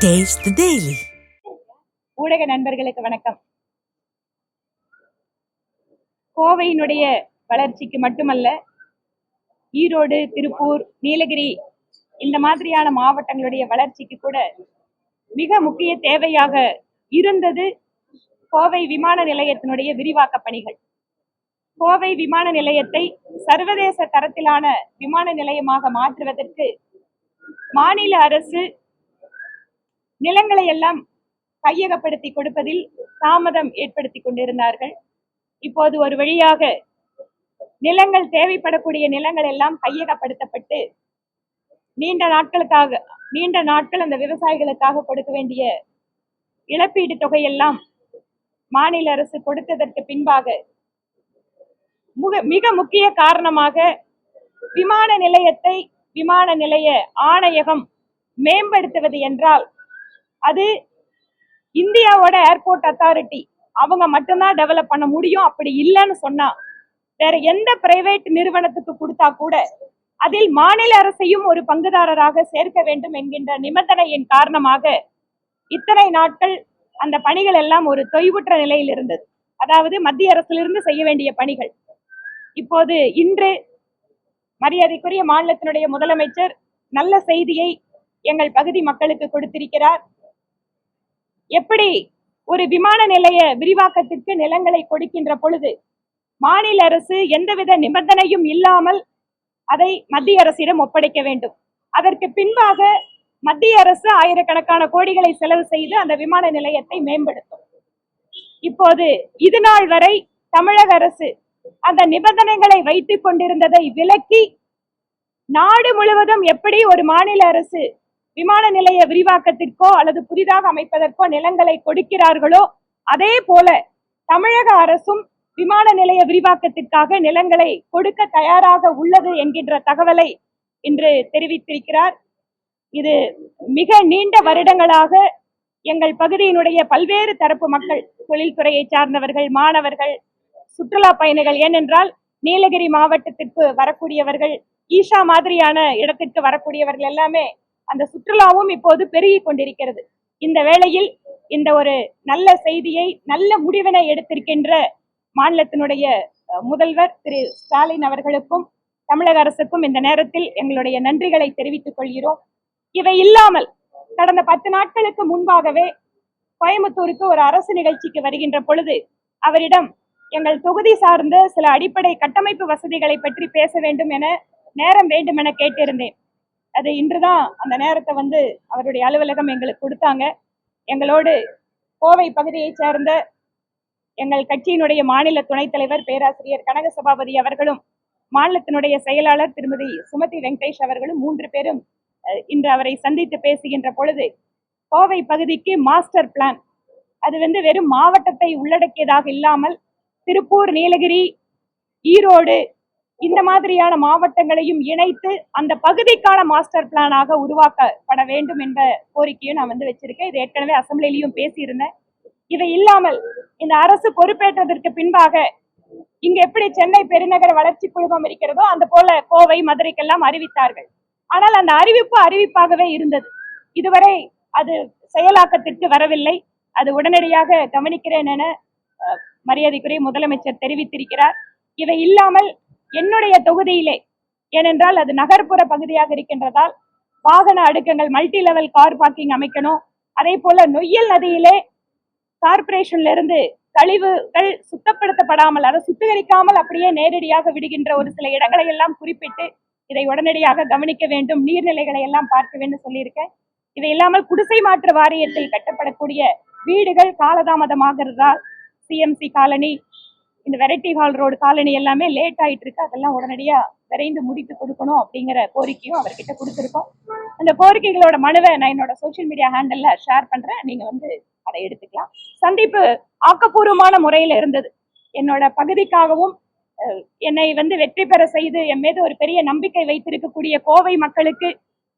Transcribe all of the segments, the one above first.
Taste the Daily. ஊடக நண்பர்களுக்கு வணக்கம். கோவையினுடைய வளர்ச்சிக்கு மட்டுமல்ல, ஈரோடு, திருப்பூர், நீலகிரி இந்த மாதிரியான மாவட்டங்களுடைய வளர்ச்சிக்கு கூட மிக முக்கிய தேவையாக இருந்தது கோவை விமான நிலையத்தினுடைய விரிவாக்க பணிகள். கோவை விமான நிலையத்தை சர்வதேச தரத்திலான விமான நிலையமாக மாற்றுவதற்கு மாநில அரசு நிலங்களை எல்லாம் கையகப்படுத்தி கொடுப்பதில் தாமதம் ஏற்படுத்தி கொண்டிருந்தார்கள். இப்போது ஒரு வழியாக நிலங்கள் தேவைப்படக்கூடிய நிலங்கள் எல்லாம் கையகப்படுத்தப்பட்டு நீண்ட நாட்கள் அந்த விவசாயிகளுக்காக கொடுக்க வேண்டிய இழப்பீடு தொகையெல்லாம் மாநில அரசு கொடுத்ததற்கு பின்பாக மிக முக்கிய காரணமாக விமான நிலைய ஆணையகம் மேம்படுத்துவது என்றால் அது இந்தியாவோட ஏர்போர்ட் அத்தாரிட்டி அவங்க மட்டும்தான் டெவலப் பண்ண முடியும். அப்படி இல்லைன்னு சொன்னா வேற எந்த பிரைவேட் நிறுவனத்துக்கு கொடுத்தா கூட அதில் மாநில அரசையும் ஒரு பங்குதாரராக சேர்க்க வேண்டும் என்கின்ற நிபந்தனையின் காரணமாக இத்தனை நாட்கள் அந்த பணிகள் எல்லாம் ஒரு தொய்வுற்ற நிலையில் இருந்தது. அதாவது மத்திய அரசிலிருந்து செய்ய வேண்டிய பணிகள். இப்போது இன்று மரியாதைக்குரிய மாநிலத்தினுடைய முதலமைச்சர் நல்ல செய்தியை எங்கள் பகுதி மக்களுக்கு கொடுத்திருக்கிறார். எப்படி ஒரு விமான நிலைய விரிவாக்கத்திற்கு நிலங்களை கொடுக்கின்ற பொழுது மாநில அரசு எந்தவித நிபந்தனையும் இல்லாமல் அதை மத்திய அரசிடம் ஒப்படைக்க வேண்டும். அதற்கு பின்பாக மத்திய அரசு ஆயிரக்கணக்கான கோடிகளை செலவு செய்து அந்த விமான நிலையத்தை மேம்படுத்தும். இப்போது இது நாள் வரை தமிழக அரசு அந்த நிபந்தனைகளை வைத்துக் கொண்டிருந்ததை விலக்கி நாடு முழுவதும் எப்படி ஒரு மாநில அரசு விமான நிலைய விரிவாக்கத்திற்கோ அல்லது புதிதாக அமைப்பதற்கோ நிலங்களை கொடுக்கிறார்களோ அதே போல தமிழக அரசும் விமான நிலைய விரிவாக்கத்திற்காக நிலங்களை கொடுக்க தயாராக உள்ளது என்கின்ற தகவலை இன்று தெரிவித்திருக்கிறார். இது மிக நீண்ட வருடங்களாக எங்கள் பகுதியினுடைய பல்வேறு தரப்பு மக்கள், தொழில்துறையை சார்ந்தவர்கள், மாணவர்கள், சுற்றுலா பயணிகள், ஏனென்றால் நீலகிரி மாவட்டத்திற்கு வரக்கூடியவர்கள், ஈஷா மாதிரியான இடத்திற்கு வரக்கூடியவர்கள் எல்லாமே அந்த சுற்றுலாவும் இப்போது பெருகி கொண்டிருக்கிறது. இந்த வேளையில் இந்த ஒரு நல்ல செய்தியை, நல்ல முடிவினை எடுத்திருக்கின்ற மாநிலத்தினுடைய முதல்வர் திரு ஸ்டாலின் அவர்களுக்கும் தமிழக அரசுக்கும் இந்த நேரத்தில் எங்களுடைய நன்றிகளை தெரிவித்துக் கொள்கிறோம். இவை இல்லாமல் கடந்த 10 நாட்களுக்கு முன்பாகவே கோயம்புத்தூருக்கு ஒரு அரசு நிகழ்ச்சிக்கு வருகின்ற பொழுது அவரிடம் எங்கள் தொகுதி சார்ந்த சில அடிப்படை கட்டமைப்பு வசதிகளை பற்றி பேச வேண்டும் என கேட்டிருந்தேன். அது இன்றுதான் அந்த நேரத்தை அவருடைய அலுவலகம் எங்களுக்கு கொடுத்தாங்க. எங்களோடு கோவை பகுதியை சேர்ந்த எங்கள் கட்சியினுடைய மாநில துணைத் தலைவர் பேராசிரியர் கனக சபாபதி அவர்களும் மாநிலத்தினுடைய செயலாளர் திருமதி சுமதி வெங்கடேஷ் அவர்களும் 3 பேரும் இன்று அவரை சந்தித்து பேசுகின்ற பொழுது கோவை பகுதிக்கு மாஸ்டர் பிளான் அது வெறும் மாவட்டத்தை உள்ளடக்கியதாக இல்லாமல் திருப்பூர், நீலகிரி, ஈரோடு இந்த மாதிரியான மாவட்டங்களையும் இணைத்து அந்த பகுதிக்கான மாஸ்டர் பிளானாக உருவாக்கப்பட வேண்டும் என்ற கோரிக்கையும் நான் வச்சிருக்கேன். இது ஏற்கனவே அசம்பிளிலையும் பேசியிருந்தேன். இவை இல்லாமல் இந்த அரசு பொறுப்பேற்றதற்கு பின்பாக இங்க எப்படி சென்னை பெருநகர வளர்ச்சி குழுமம் இருக்கிறதோ அந்த போல கோவை, மதுரைக்கெல்லாம் அறிவித்தார்கள். ஆனால் அந்த அறிவிப்பாகவே இருந்தது. இதுவரை அது செயலாக்கத்திற்கு வரவில்லை. அது உடனடியாக கவனிக்கிறேன் என மரியாதைக்குரிய முதலமைச்சர் தெரிவித்திருக்கிறார். இவை இல்லாமல் என்னுடைய தொகுதியிலே, ஏனென்றால் அது நகர்ப்புற பகுதியாக இருக்கின்றதால் வாகன அடுக்கங்கள், மல்டி லெவல் கார் பார்க்கிங் அமைக்கணும். அதே போல நொய்யல் நதியிலே கார்பரேஷன்ல இருந்து கழிவுகள் சுத்தப்படுத்தப்படாமல், அதை சுத்திகரிக்காமல் அப்படியே நேரடியாக விடுகின்ற ஒரு சில இடங்களை எல்லாம் குறிப்பிட்டு இதை உடனடியாக கவனிக்க வேண்டும், நீர்நிலைகளை எல்லாம் பார்க்க வேண்டும் சொல்லியிருக்கேன். இவை இல்லாமல் குடிசை மாற்று வாரியத்தில் கட்டப்படக்கூடிய வீடுகள் காலதாமதமாகிறதால் சிஎம்சி காலனி, இந்த வெரைட்டி ஹால் ரோடு காலனி எல்லாமே லேட் ஆயிட்டு இருக்கு. அதெல்லாம் உடனடியா விரைந்து முடித்து கொடுக்கணும் அப்படிங்கிற கோரிக்கையும் அவர்கிட்ட கொடுத்துருக்கோம். அந்த கோரிக்கைகளோட மனுவை நான் என்னோட சோசியல் மீடியா ஹேண்டல்ல ஷேர் பண்றேன். நீங்க அதை எடுத்துக்கலாம். சந்திப்பு ஆக்கப்பூர்வமான முறையில இருந்தது. என்னோட பகுதிக்காகவும் என்னை வெற்றி பெற செய்து என் மீது ஒரு பெரிய நம்பிக்கை வைத்திருக்கக்கூடிய கோவை மக்களுக்கு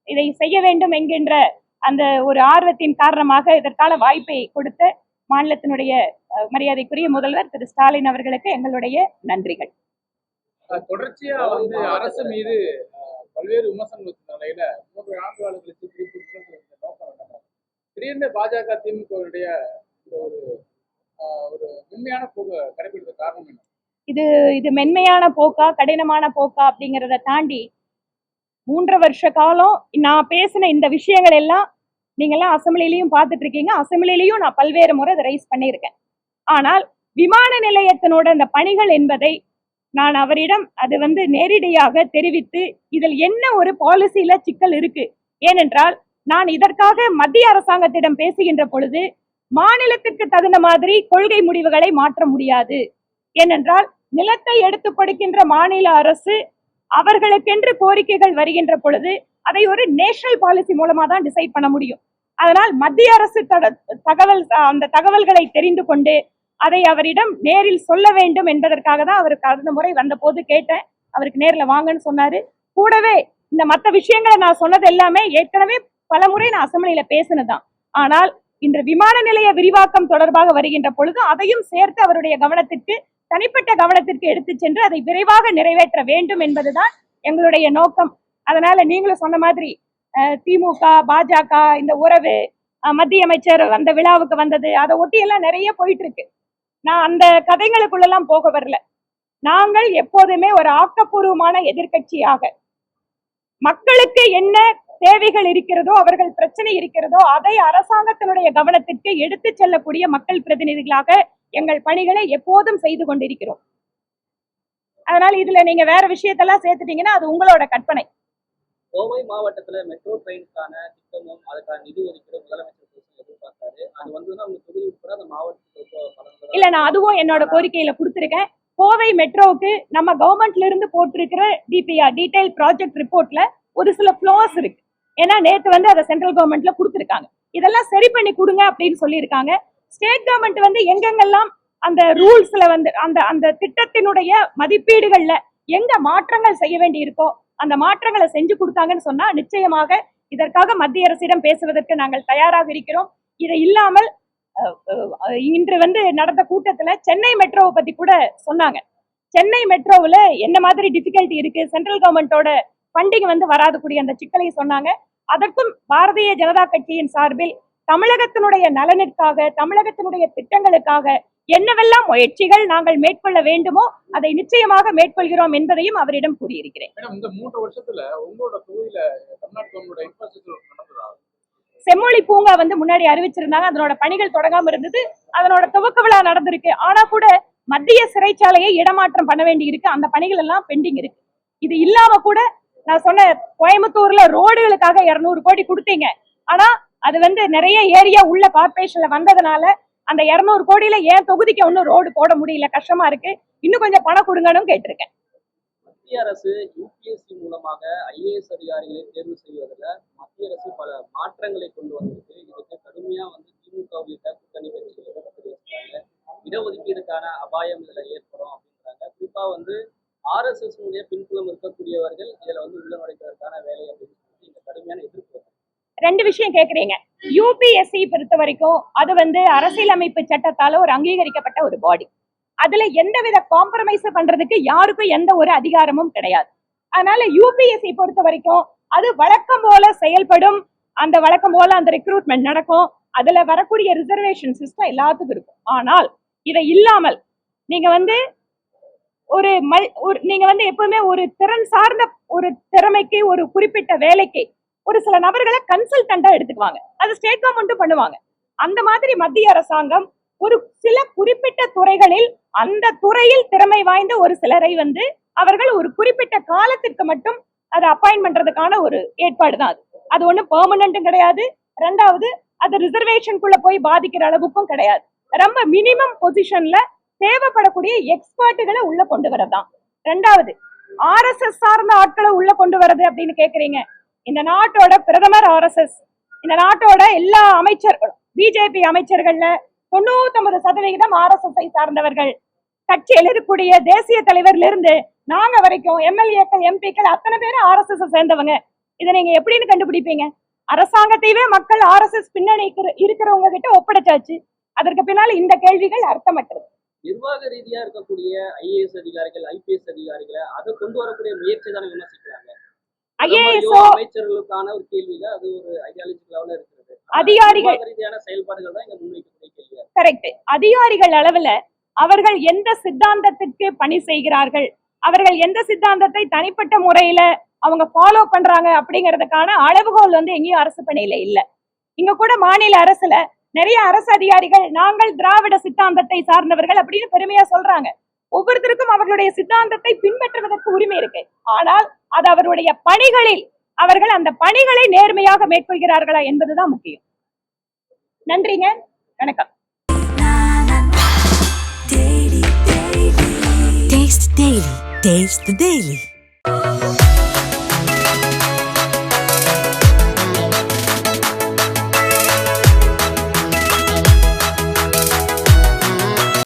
இதை செய்ய வேண்டும் என்கின்ற அந்த ஒரு ஆர்வத்தின் காரணமாக இதற்கான வாய்ப்பை கொடுத்த மாநிலத்தினுடைய மரியாதைக்குரிய முதல்வர் திரு ஸ்டாலின் அவர்களுக்கு எங்களுடைய நன்றிகள். தொடர்ச்சியா அரசு மீது பல்வேறு விமர்சனங்கள் நிலையில 3 ஆண்டு காலங்களுக்கு திடீர்னு பாஜக திமுகவுடைய இந்த ஒரு மென்மையான போக்கு கடைபிடித்த காரணம் என்ன? இது மென்மையான போக்கா கடினமான போக்கா அப்படிங்கிறத தாண்டி 3 வருஷ காலம் நான் பேசின இந்த விஷயங்கள் எல்லாம் நீங்கெல்லாம் அசம்பிளிலையும் பார்த்துட்டு இருக்கீங்க. அசம்பிளிலையும் நான் பல்வேறு முறை இதை ரைஸ் பண்ணியிருக்கேன். ஆனால் விமான நிலையத்தினோட இந்த பணிகள் என்பதை நான் அவரிடம் அது நேரடியாக தெரிவித்து இதில் என்ன ஒரு பாலிசியில சிக்கல் இருக்கு. ஏனென்றால் நான் இதற்காக மத்திய அரசாங்கத்திடம் பேசுகின்ற பொழுது மாநிலத்திற்கு தகுந்த மாதிரி கொள்கை முடிவுகளை மாற்ற முடியாது. ஏனென்றால் நிலத்தை எடுத்து கொடுக்கின்ற மாநில அரசு அவர்களுக்கென்று கோரிக்கைகள் வருகின்ற பொழுது அதை ஒரு நேஷனல் பாலிசி மூலமா தான் டிசைட் பண்ண முடியும். அதனால் மத்திய அரசு அந்த தகவல்களை தெரிந்து கொண்டு அதை அவரிடம் நேரில் சொல்ல வேண்டும் என்பதற்காக தான் அவருக்கு அந்த முறை வந்த போது கேட்டேன். அவருக்கு நேரில் வாங்கன்னு சொன்னாரு. கூடவே இந்த மற்ற விஷயங்களை நான் சொன்னது எல்லாமே ஏற்கனவே பல முறை நான் அசம்பிளியில பேசினதான். ஆனால் இன்று விமான நிலைய விரிவாக்கம் தொடர்பாக வருகின்ற பொழுது அதையும் சேர்த்து அவருடைய கவனத்திற்கு தனிப்பட்ட கவனத்திற்கு எடுத்து சென்று அதை விரைவாக நிறைவேற்ற வேண்டும் என்பதுதான் எங்களுடைய நோக்கம். அதனால நீங்களும் சொன்ன மாதிரி திமுக பாஜக இந்த உறவு மத்திய அமைச்சர் அந்த விழாவுக்கு வந்தது அதை ஒட்டி எல்லாம் நிறைய போயிட்டு இருக்கு. நான் அந்த கதைகளுக்குள்ளெல்லாம் போக வரல. நாங்கள் எப்போதுமே ஒரு ஆக்கப்பூர்வமான எதிர்கட்சியாக மக்களுக்கு என்ன தேவைகள் இருக்கிறதோ அவர்கள் பிரச்சனை இருக்கிறதோ அதை அரசாங்கத்தினுடைய கவனத்திற்கு எடுத்து செல்லக்கூடிய மக்கள் பிரதிநிதிகளாக எங்கள் பணிகளை எப்போதும் செய்து கொண்டிருக்கிறோம். அதனால இதுல நீங்க வேற விஷயத்தெல்லாம் சேர்த்துட்டீங்கன்னா அது உங்களோட கற்பனை. கோவை மாவட்டத்துல மெட்ரோ ட்ரெயினுக்கான திட்டமும் அதுக்கான நிதி ஒதுக்கீடு முதலமைச்சர் எதிர்பார்த்தாரு. அது அவங்க தொகுதி உட்பட அந்த மாவட்டத்துக்கு இல்ல, நான் அதுவும் என்னோட கோரிக்கையில கொடுத்திருக்கேன். கோவை மெட்ரோவுக்கு நம்ம கவர்மெண்ட்ல இருந்து போட்டிருக்கிற டிபிஆர் டீடைல் ப்ராஜெக்ட் ரிப்போர்ட்ல ஒரு சில ஃப்ளாஸ் இருக்கு. ஏன்னா நேற்று அதை சென்ட்ரல் கவர்மெண்ட்ல கொடுத்திருக்காங்க. இதெல்லாம் சரி பண்ணி கொடுங்க அப்படின்னு சொல்லியிருக்காங்க. ஸ்டேட் கவர்மெண்ட் எங்கெங்கெல்லாம் அந்த ரூல்ஸ்ல அந்த திட்டத்தினுடைய மதிப்பீடுகள்ல எங்க மாற்றங்கள் செய்ய வேண்டி இருக்கோ அந்த மாற்றங்களை செஞ்சு கொடுத்தாங்கன்னு சொன்னா நிச்சயமாக இதற்காக மத்திய அரசிடம் பேசுவதற்கு நாங்கள் தயாராக இருக்கிறோம். இது இல்லாமல் இன்று நடந்த கூட்டத்துல சென்னை மெட்ரோவை பத்தி கூட சொன்னாங்க. சென்னை மெட்ரோவில் என்ன மாதிரி டிஃபிகல்ட்டி இருக்கு, சென்ட்ரல் கவர்மெண்டோட ஃபண்டிங் வராது கூடிய அந்த சிக்கலை சொன்னாங்க. அதற்கும் பாரதிய ஜனதா கட்சியின் சார்பில் தமிழகத்தினுடைய நலனிற்காக தமிழகத்தினுடைய திட்டங்களுக்காக என்னவெல்லாம் முயற்சிகள் நாங்கள் மேற்கொள்ள வேண்டுமோ அதை நிச்சயமாக மேற்கொள்கிறோம் என்பதையும் அவரிடம் கூறியிருக்கிறேன். இந்த 3 வருஷத்துல உங்களோட தொகுதியில தமிழ்நாடு கவர்மெண்டோட இன்ஃப்ராஸ்ட்ரக்சர் நடந்ததா? செம்மொழி பூங்கா முன்னாடி அறிவிச்சிருந்தாங்க. அதனோட பணிகள் தொடங்காம இருந்தது. அதனோட துவக்க விழா நடந்திருக்கு. ஆனா கூட மத்திய சிறைச்சாலையை இடமாற்றம் பண்ண வேண்டி இருக்கு. அந்த பணிகள் எல்லாம் பெண்டிங் இருக்கு. இது இல்லாம கூட நான் சொன்ன கோயம்புத்தூர்ல ரோடுகளுக்காக 200 கோடி கொடுத்தீங்க. ஆனா அது நிறைய ஏரியா உள்ள கார்பரேஷன்ல வந்ததுனால அந்த 200 கோடியில ஏன் தொகுதிக்கு ஒன்னும் ரோடு போட முடியல, கஷ்டமா இருக்கு. இன்னும் கொஞ்சம் பணம் கொடுங்கன்னு கேட்டிருக்கேன். மத்திய அரசு யூபிஎஸ்சி மூலமாக ஐஏஎஸ் அதிகாரிகளை தேர்வு செய்வதில் மத்திய அரசு பல மாற்றங்களை கொண்டு வந்திருக்கு. இதுக்கு கடுமையா திமுக உள்ளிட்ட கூட்டணி கட்சிகள் எதிர்ப்பு தெரிவிச்சிருக்காங்க. இடஒதுக்கீடுக்கான அபாயம் இதுல ஏற்படும் அப்படின்றாங்க. குறிப்பா ஆர்எஸ்எஸ் பின்புலம் இருக்கக்கூடியவர்கள் இதுல உள்ள நுழைப்பதற்கான வேலை அப்படின்னு சொல்லி இந்த கடுமையான எதிர்ப்பு. 2 விஷயம் கேக்குறீங்க. யூபிஎஸ்சி பொறுத்த வரைக்கும் அது அரசியலமைப்பு சட்டத்தால ஒரு அங்கீகரிக்கப்பட்ட ஒரு பாடி. அதுல எந்தவித காம்ப்ரமைஸ் பண்றதுக்கு யாருக்கும் எந்த ஒரு அதிகாரமும் கிடையாது. அதனால யூபிஎஸ்சி பொறுத்த வரைக்கும் அது வழக்கம் போல செயல்படும். அந்த வழக்கம் போல அந்த ரெக்ரூட்மெண்ட் நடக்கும். அதுல வரக்கூடிய ரிசர்வேஷன் சிஸ்டம் எல்லாத்துக்கும் இருக்கும். ஆனால் இதை இல்லாமல் நீங்க நீங்க எப்பவுமே ஒரு திறன் சார்ந்த ஒரு திறமைக்கு ஒரு குறிப்பிட்ட வேலைக்கு ஒரு சில நபர்களை கன்சல்டண்டா எடுத்துக்குவாங்க. அது ஸ்டேட் கவர்மெண்ட்டும் பண்ணுவாங்க. அந்த மாதிரி மத்திய அரசாங்கம் ஒரு சில குறிப்பிட்ட துறைகளில் அந்த துறையில் திறமை வாய்ந்த ஒரு சிலரை அவர்கள் ஒரு குறிப்பிட்ட காலத்திற்கு மட்டும் அதை அப்பாயின்ட் பண்றதுக்கான ஒரு ஏற்பாடு தான் அது. அது ஒன்றும் பெர்மனன்ட்டும் கிடையாது. 2வது அது ரிசர்வேஷனுக்குள்ள போய் பாதிக்கிற அளவுக்கும் கிடையாது. ரொம்ப மினிமம் பொசிஷன்ல தேவைப்படக்கூடிய எக்ஸ்பர்ட்டுகளை உள்ள கொண்டு வரதான். 2வது ஆர்எஸ்எஸ் சார்ந்த ஆட்களை உள்ள கொண்டு வரது அப்படின்னு கேக்குறீங்க. இந்த நாட்டோட பிரதமர் ஆர்எஸ்எஸ், இந்த நாட்டோட எல்லா அமைச்சர்களும் பிஜேபி அமைச்சர்கள்ல 99% ஆர்எஸ்எஸ் சார்ந்தவர்கள். கட்சியில் இருக்கக்கூடிய தேசிய தலைவர்ல இருந்து நாங்க வரைக்கும் எம்எல்ஏக்கள் எம்பிக்கள் அத்தனை பேரும் ஆர்எஸ்எஸ் சேர்ந்தவங்க. இதை நீங்க எப்படின்னு கண்டுபிடிப்பீங்க? அரசாங்கத்தையே மக்கள் ஆர்எஸ்எஸ் பின்னணி இருக்கிறவங்க கிட்ட ஒப்படைச்சாச்சு. அதற்கு பின்னால இந்த கேள்விகள் அர்த்தமற்றது. நிர்வாக ரீதியா இருக்கக்கூடிய ஐஏஎஸ் அதிகாரிகள் ஐபிஎஸ் அதிகாரிகளை அதை கொண்டு வரக்கூடிய முயற்சி தானே விமர்சிக்கிறாங்க. அமைச்சர்களுக்கான ஒரு கேள்வியில அது ஒரு ஐடியாலஜிக்கலாக இருக்கிறது. அதிகாரிகள் நிர்வாக ரீதியான செயல்பாடுகள் தான் இங்க முன்வைக்கக்கூடிய கேள்வியா இருக்கு. கரெக்ட். அதிகாரிகள் அளவுல அவர்கள் எந்த சித்தாந்தத்திற்கு பணி செய்கிறார்கள், அவர்கள் எந்த சித்தாந்தத்தை தனிப்பட்ட முறையில அவங்க ஃபாலோ பண்றாங்க அப்படிங்கிறதுக்கான அளவுகோல் எங்கேயும் அரசு பணியில இல்ல. இங்க கூட மாநில அரசுல நிறைய அரசு அதிகாரிகள் நாங்கள் திராவிட சித்தாந்தத்தை சார்ந்தவர்கள் அப்படின்னு பெருமையா சொல்றாங்க. ஒவ்வொருத்தருக்கும் அவர்களுடைய சித்தாந்தத்தை பின்பற்றுவதற்கு உரிமை இருக்கு. ஆனால் அது அவருடைய பணிகளில் அவர்கள் அந்த பணிகளை நேர்மையாக மேற்கொள்கிறார்களா என்பதுதான் முக்கியம். நன்றிங்க, வணக்கம். Taste the Daily.